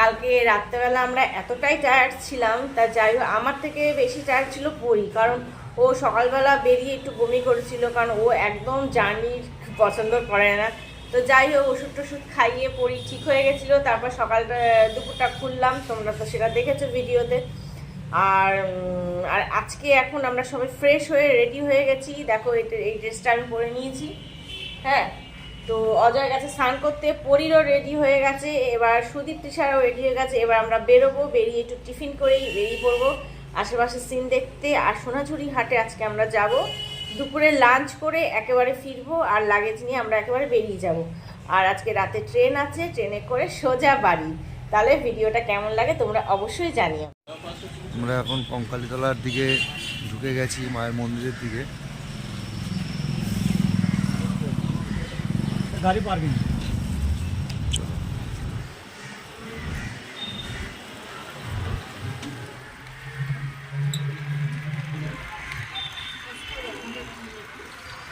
কালকে রাত্রেবেলা আমরা এতটাই টায়ার্ড ছিলাম, তা যাই হোক আমার থেকে বেশি টায়ার্ড ছিল পরি, কারণ ও সকালবেলা বেরিয়ে একটু বমি করেছিল, কারণ ও একদম জার্নি পছন্দ করে না। তো যাই হোক ওষুধ টষুধ খাইয়ে পরি ঠিক হয়ে গেছিলো। তারপর সকালটা দুপুরটা খুললাম, তোমরা তো সেটা দেখেছো ভিডিওতে। আর আর আজকে এখন আমরা সবাই ফ্রেশ হয়ে রেডি হয়ে গেছি। দেখো এই ড্রেসটা আমি পরে নিয়েছি। হ্যাঁ, তো অজয় গেছে স্নান করতে, পরীরও রেডি হয়ে গেছে, এবার সুদীপ তৃষারও রেডি হয়ে গেছে। এবার আমরা বেরোবো, বেরিয়ে একটু টিফিন করেই বেরিয়ে পড়বো আশেপাশে সিন দেখতে। আর সোনাঝুরি হাটে আজকে আমরা যাব, দুপুরে লাঞ্চ করে একেবারে ফিরবো, আর লাগেজ নিয়ে আমরা একেবারে বেরিয়ে যাব। আর আজকে রাতে ট্রেন আছে, ট্রেনে করে সোজা বাড়ি। তাহলে ভিডিওটা কেমন লাগে তোমরা অবশ্যই জানিও। আমরা এখন কঙ্কালীতলার দিকে ঢুকে গেছি, মায়ের মন্দিরের দিকে। গাড়ি পার্কিং।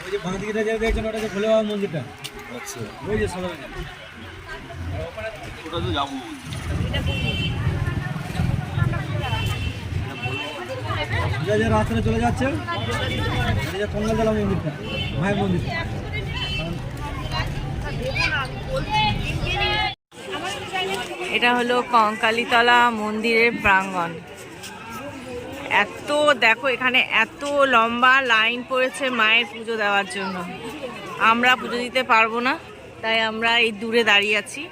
ওই যে বাঁ দিকে দেখছেন ওটা যে ভোলে বাবা মন্দিরটা। আচ্ছা, ওই যে সবাই ওটা তো যাবো। যে রাস্তাটা চলে যাচ্ছে এই যে কঙ্কালীতলা মন্দিরটা, মায়ের মন্দিরটা। এটা হলো কঙ্কালীতলা মন্দিরের প্রাঙ্গণ। এত দেখো এখানে এত লম্বা লাইন পড়েছে মায়ের পুজো দেওয়ার জন্য। আমরা পুজো দিতে পারবো না, তাই আমরা এই দূরে দাঁড়িয়ে আছি।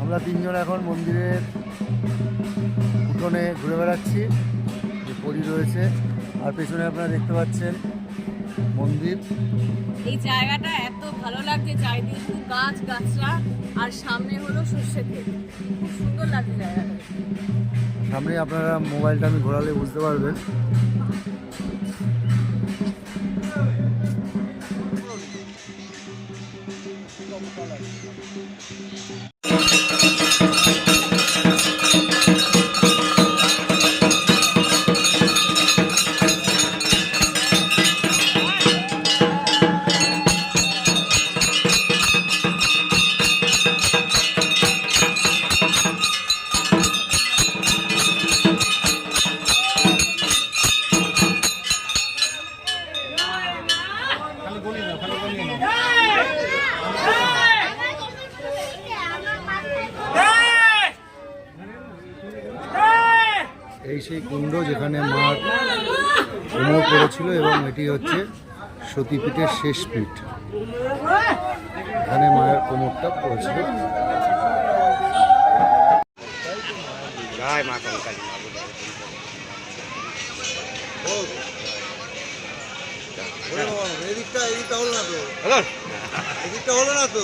আমরা তিনজন এখন মন্দিরের উঠোনে ঘুরে বেড়াচ্ছি। যে পরী রয়েছে, আর পেছনে আপনারা দেখতে পাচ্ছেন মন্দির। এই জায়গাটা এত ভালো লাগছে, চারিদিকে শুধু গাছ গাছরা, আর সামনে হলো সর্ষে ক্ষেত। খুব সুন্দর লাগছে জায়গাটা। সামনে আপনারা মোবাইলটা আমি ঘোরালে বুঝতে পারবেন। এই সেই কুণ্ড যেখানে মার কোমর পড়েছিল, এবং এটি হচ্ছে সতীপীঠের শেষ পীঠ। এখানে মায়ের কোমরটা পড়েছিল। জয় মা কঙ্কালী মা। এদিকটা হলো না তো, এদিকটা হলো না তো।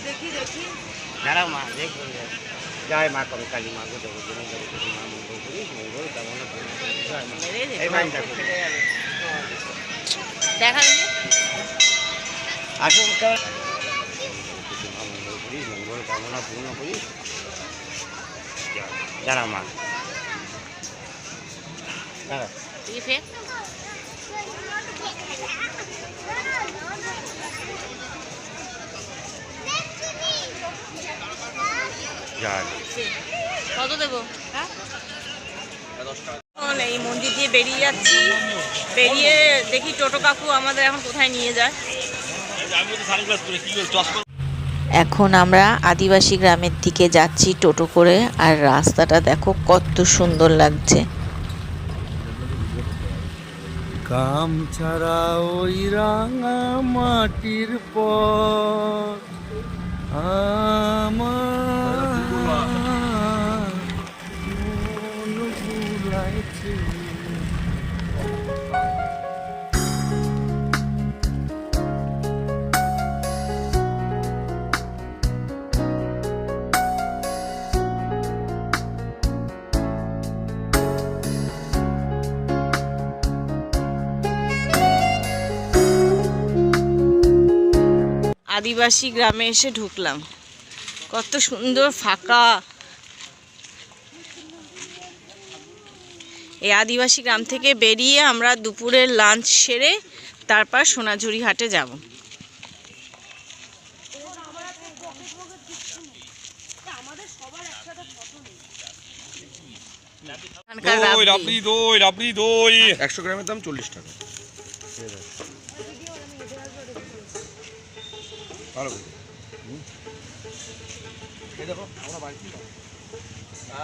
দেখি দেখি দাঁড়াও মা, দেখুন। জয় মা কঙ্কালী মা, গো দেবী মা, মঙ্গল করি, মঙ্গল কামনা করি। এই মাইন দেখো, দেখা আসুন মঙ্গল করি, মঙ্গল কামনা পূর্ণ করি। দাঁড়াও মা, দাঁড়াও। কত দেবো? এই মন্দির দিয়ে বেরিয়ে যাচ্ছি, বেরিয়ে দেখি টোটো কাকু আমাদের এখন কোথায় নিয়ে যায়। এখন আমরা আদিবাসী গ্রামের দিকে যাচ্ছি টোটো করে, আর রাস্তাটা দেখো কত সুন্দর লাগছে। কাম ছাড়া ওই রাঙা মাটির পথ আমার মন ভুলাইছে। আদিবাসী গ্রামে এসে ঢুকলাম, কত সুন্দর ফাঁকা। এই আদিবাসী গ্রাম থেকে বেরিয়ে আমরা দুপুরের লাঞ্চ সেরে তারপর সোনাঝুরি হাটে যাব। রাবড়ি দই 100 গ্রামের দাম 40 টাকা। ভালো এই দেখো আমরা বাড়ি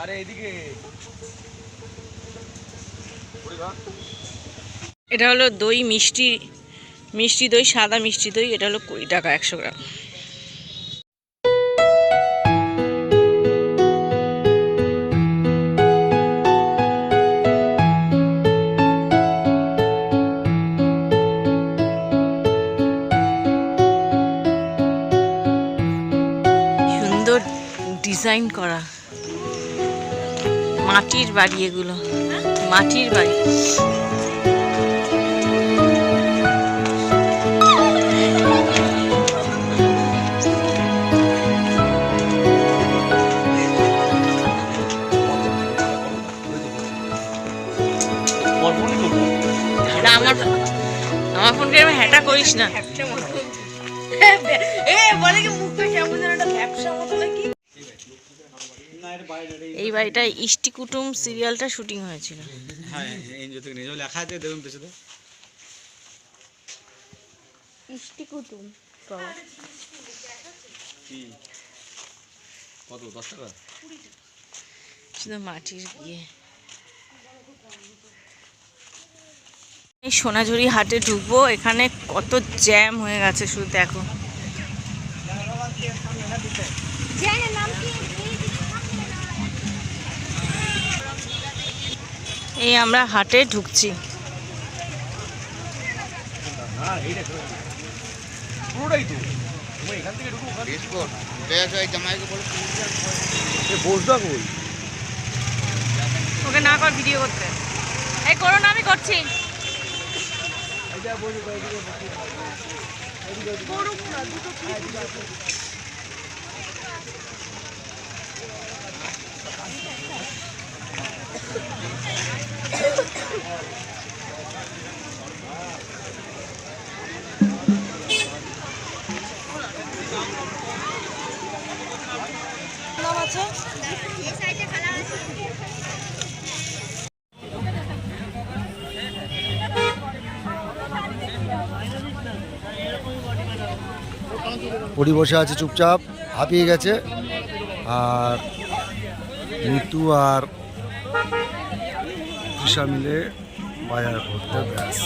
আরে এইদিকে এটা হলো দই, মিষ্টি দই, সাদা মিষ্টি দই। এটা হলো 20 টাকা 100 গ্রাম। সুন্দর ডিজাইন করা মাটির বাড়ি, এগুলো মাটির বাড়ি। আমার ফোনকে আমি হ্যাটা করিস না। এই বাড়িটায় ইষ্টি কুটুম সিরিয়ালটা শুটিং হয়েছিল। হ্যাঁ এনজিও থেকে নিজেও লেখা আছে, দেখুন পেছনে ইষ্টি কুটুম কত 10 টাকা শুধু মাটির ইয়ে। এই সোনাঝুরি হাটে ঢুকবো, এখানে কত জ্যাম হয়ে গেছে শুধু দেখো। এই আমরা হাটে ঢুকছি। পুরোটাই তো তুমি এখান থেকে ঢুকো বিস্কুট বেশ ওই জামাইকে বলে এ বসদা কই ওকে না কর ভিডিও করতে। এই করো না, আমি করছি। পরি বসে আছে চুপচাপ, হাঁপিয়ে গেছে। আর মিতু আর তৃষা মিলে বাজার করতে ব্যাস।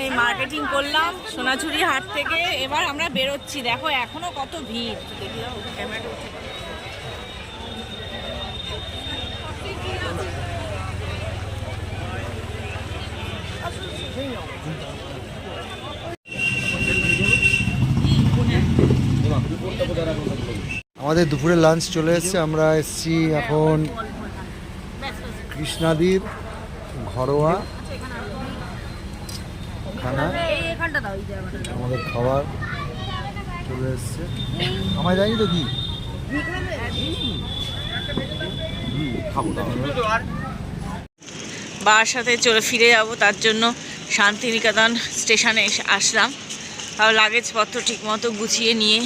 এই মার্কেটিং করলাম সোনাঝুরি হাট থেকে, এবার আমরা বেরোচ্ছি। দেখো এখনো কত ভিড়, দেখি দাও ক্যামেরাটা উঠে। আমাদের দুপুরে লাঞ্চ চলে এসেছে। আমরা এসেছি এখন কৃষ্ণাদির ঘরোয়া খানা। আমাদের খাবার চলে এসছে। আমায় জানি তো কি বাসাতে চলে ফিরে যাব, তার জন্য শান্তিনিকেতন স্টেশনে আসলাম। তাও লাগেজপত্র ঠিকমতো গুছিয়ে নিয়ে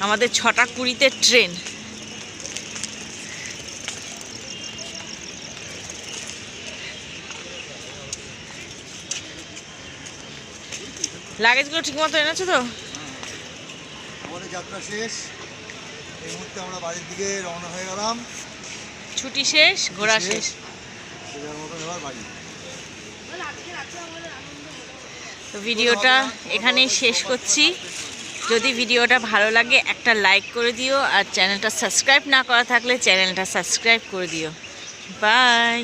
আমাদের 6টা 20-তে ট্রেন। লাগেজগুলো ঠিক মতো এনেছো তো? আমাদের যাত্রা শেষ, এই মুহূর্তে আমরা বাড়ির দিকে রওনা হয়ে গেলাম। ছুটি শেষ, ঘোরা শেষ। সেটার মতো এবার বাড়ি। তো ভিডিওটা এখানেই শেষ করছি। যদি ভিডিওটা ভালো লাগে একটা লাইক করে দিও, আর চ্যানেলটা সাবস্ক্রাইব না করা থাকলে চ্যানেলটা সাবস্ক্রাইব করে দিও। বাই।